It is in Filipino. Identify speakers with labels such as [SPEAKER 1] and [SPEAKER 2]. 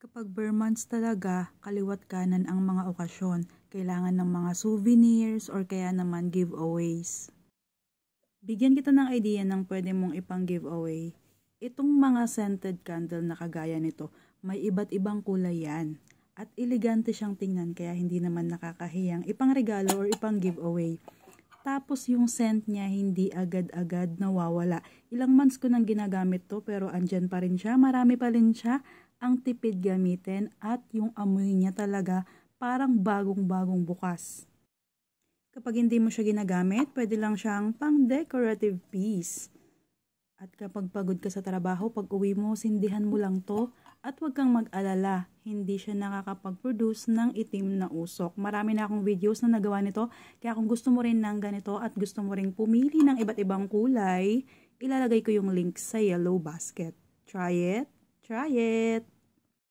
[SPEAKER 1] Kapag bare months talaga, kaliwat kanan ang mga okasyon. Kailangan ng mga souvenirs or kaya naman giveaways. Bigyan kita ng idea ng pwede mong ipang giveaway. Itong mga scented candle na kagaya nito, may iba't ibang kulay yan. At elegante siyang tingnan kaya hindi naman nakakahiyang ipang regalo or ipang giveaway. Tapos yung scent niya hindi agad-agad nawawala. Ilang months ko nang ginagamit to pero andyan pa rin siya. Marami pa rin siya. Ang tipid gamitin at yung amoy niya talaga parang bagong-bagong bukas. Kapag hindi mo siya ginagamit, pwede lang siyang pang decorative piece. At kapag pagod ka sa trabaho, pag uwi mo, sindihan mo lang to at huwag kang mag-alala. Hindi siya nakakapag-produce ng itim na usok. Marami na akong videos na nagawa nito. Kaya kung gusto mo rin ng ganito at gusto mo rin pumili ng iba't ibang kulay, ilalagay ko yung link sa yellow basket. Try it! Try it!